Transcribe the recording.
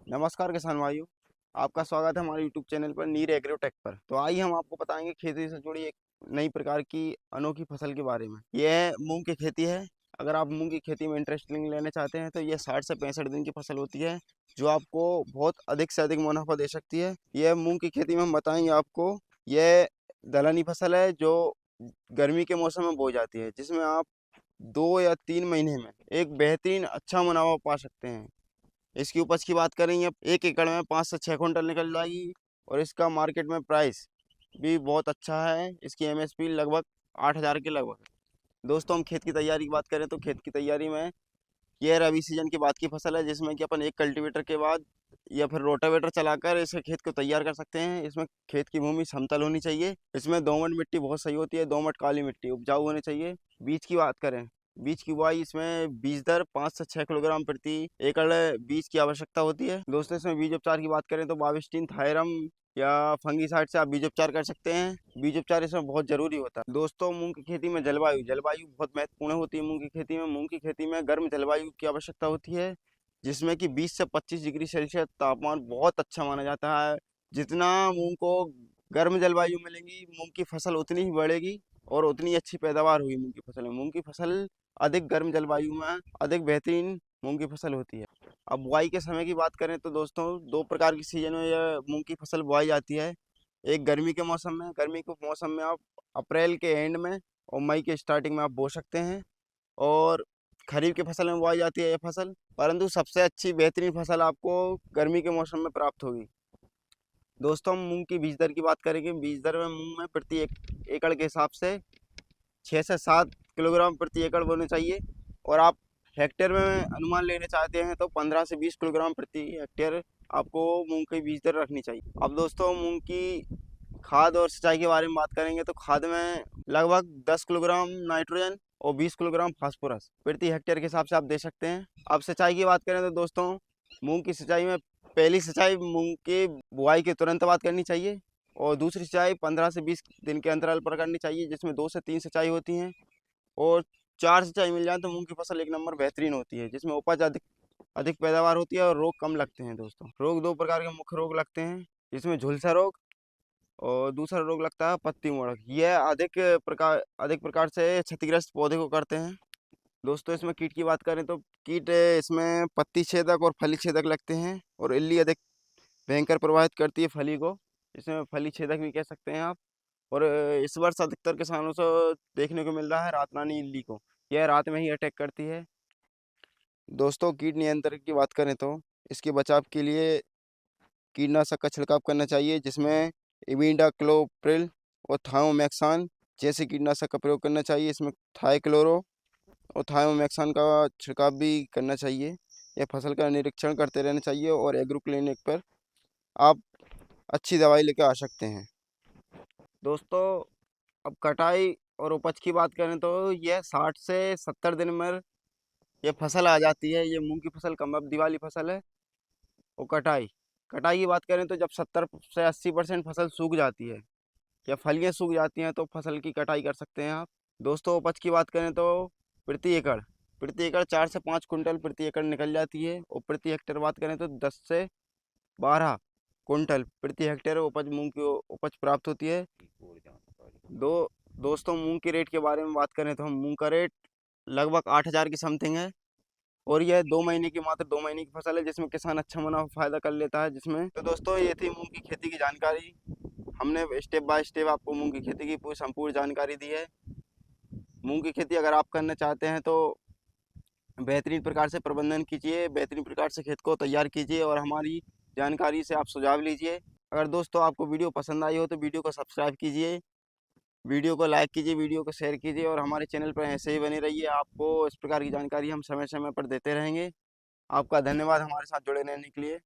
नमस्कार किसान भाइयों। आपका स्वागत है हमारे यूट्यूब चैनल पर नीर एग्रोटेक पर। तो आइए हम आपको बताएंगे खेती से जुड़ी एक नई प्रकार की अनोखी फसल के बारे में। यह मूंग की खेती है। अगर आप मूंग की खेती में इंटरेस्टिंग लेना चाहते हैं तो यह 60 से 65 दिन की फसल होती है, जो आपको बहुत अधिक से अधिक मुनाफा दे सकती है। यह मूंग की खेती में हम बताएंगे आपको। यह दलहनी फसल है जो गर्मी के मौसम में बोई जाती है, जिसमें आप 2 या 3 महीने में एक बेहतरीन अच्छा मुनाफा पा सकते हैं। इसकी उपज की बात करेंगे, 1 एकड़ में 5 से 6 कुंटल निकल जाएगी। और इसका मार्केट में प्राइस भी बहुत अच्छा है। इसकी एमएसपी लगभग 8,000 के लगभग है। दोस्तों, हम खेत की तैयारी की बात करें तो खेत की तैयारी में यह रबी सीजन के बाद की फसल है, जिसमें कि अपन एक कल्टीवेटर के बाद या फिर रोटावेटर चलाकर इसे खेत को तैयार कर सकते हैं। इसमें खेत की भूमि समतल होनी चाहिए। इसमें दोमट मिट्टी बहुत सही होती है, दोमट काली मिट्टी उपजाऊ होनी चाहिए। बीज की बात करें, बीज की बुआई, इसमें बीज दर 5 से 6 किलोग्राम प्रति एकड़ बीज की आवश्यकता होती है। दोस्तों, इसमें बीज उपचार की बात करें तो बाविस्टीन, थायरम या फंगीसाइड से आप बीज उपचार कर सकते हैं। बीज उपचार इसमें बहुत जरूरी होता है। दोस्तों, मूंग की खेती में जलवायु जलवायु बहुत महत्वपूर्ण होती है। मूंग की खेती में गर्म जलवायु की आवश्यकता होती है, जिसमें कि 20 से 25 डिग्री सेल्सियस तापमान बहुत अच्छा माना जाता है। जितना मूंग को गर्म जलवायु मिलेगी, मूंग की फसल उतनी ही बढ़ेगी और उतनी अच्छी पैदावार होगी मूंग की फसल में। मूंग की फसल अधिक गर्म जलवायु में अधिक बेहतरीन मूंग की फसल होती है। अब बुआई के समय की बात करें तो दोस्तों, 2 प्रकार की सीजन में यह मूंग की फसल बुआई जाती है। एक गर्मी के मौसम में, गर्मी के मौसम में आप अप्रैल के एंड में और मई के स्टार्टिंग में आप बो सकते हैं। और खरीफ की फसल में बुआई जाती है ये फसल, परंतु सबसे अच्छी बेहतरीन फसल आपको गर्मी के मौसम में प्राप्त होगी। दोस्तों, हम मूंग की बीज दर की बात करेंगे। बीज दर में मूंग में प्रति एकड़ के हिसाब से 6 से 7 किलोग्राम प्रति एकड़ बोना चाहिए। और आप हेक्टेयर में अनुमान लेने चाहते हैं तो 15 से 20 किलोग्राम प्रति हेक्टेयर आपको मूंग की बीज दर रखनी चाहिए। अब दोस्तों, मूंग की खाद और सिंचाई के बारे में बात करेंगे तो खाद में लगभग 10 किलोग्राम नाइट्रोजन और 20 किलोग्राम फास्फोरस प्रति हेक्टेयर के हिसाब से आप दे सकते हैं। अब सिंचाई की बात करें तो दोस्तों, मूंग की सिंचाई में पहली सिंचाई मूंग के बुआई के तुरंत बाद करनी चाहिए और दूसरी सिंचाई 15 से 20 दिन के अंतराल पर करनी चाहिए, जिसमें 2 से 3 सिंचाई होती हैं। और 4 सिंचाई मिल जाए तो मूंग की फसल एक नंबर बेहतरीन होती है, जिसमें उपज अधिक अधिक पैदावार होती है और रोग कम लगते हैं। दोस्तों, रोग 2 प्रकार के मुख्य रोग लगते हैं, जिसमें झुलसा रोग और दूसरा रोग लगता है पत्ती मुड़क। यह अधिक प्रकार से क्षतिग्रस्त पौधे को करते हैं। दोस्तों, इसमें कीट की बात करें तो कीट इसमें पत्ती छेदक और फली छेदक लगते हैं और इल्ली अधिक भयंकर प्रभावित करती है फली को। इसमें फली छेदक भी कह सकते हैं आप। और इस वर्ष अधिकतर किसानों से देखने को मिल रहा है रातरानी इल्ली को। यह रात में ही अटैक करती है। दोस्तों, कीट नियंत्रण की बात करें तो इसके बचाव के लिए कीटनाशक का छिड़काव करना चाहिए, जिसमें इमिडाक्लोप्रिल और थायोमैक्सान जैसे कीटनाशक का प्रयोग करना चाहिए। इसमें थाइक्लोरो और थायोमैक्सान का छिड़काव भी करना चाहिए। यह फसल का निरीक्षण करते रहना चाहिए और एग्रो क्लिनिक पर आप अच्छी दवाई लेकर आ सकते हैं। दोस्तों, अब कटाई और उपज की बात करें तो यह 60 से 70 दिन में ये फसल आ जाती है। ये मूंग की फसल कम अवधि वाली फसल है। और कटाई कटाई की बात करें तो जब 70 से 80% फसल सूख जाती है या फलियां सूख जाती हैं तो फसल की कटाई कर सकते हैं आप। दोस्तों, उपज की बात करें तो प्रति एकड़ 4 से 5 कुंटल प्रति एकड़ निकल जाती है। और प्रति हेक्टेयर बात करें तो 10 से 12 कुंटल प्रति हेक्टेयर उपज मूंग की उपज प्राप्त होती है। दो दोस्तों, मूंग के रेट के बारे में बात करें तो हम मूंग का रेट लगभग 8,000 की समथिंग है। और यह 2 महीने की मात्र 2 महीने की फसल है, जिसमें किसान अच्छा मुनाफा फायदा कर लेता है। जिसमें तो दोस्तों, ये थी मूंग की खेती की जानकारी। हमने स्टेप बाय स्टेप आपको मूंग की खेती की पूरी संपूर्ण जानकारी दी है। मूंग की खेती अगर आप करना चाहते हैं तो बेहतरीन प्रकार से प्रबंधन कीजिए, बेहतरीन प्रकार से खेत को तैयार कीजिए और हमारी जानकारी से आप सुझाव लीजिए। अगर दोस्तों आपको वीडियो पसंद आई हो तो वीडियो को सब्सक्राइब कीजिए, वीडियो को लाइक कीजिए, वीडियो को शेयर कीजिए और हमारे चैनल पर ऐसे ही बने रहिए। आपको इस प्रकार की जानकारी हम समय समय पर देते रहेंगे। आपका धन्यवाद हमारे साथ जुड़े रहने के लिए।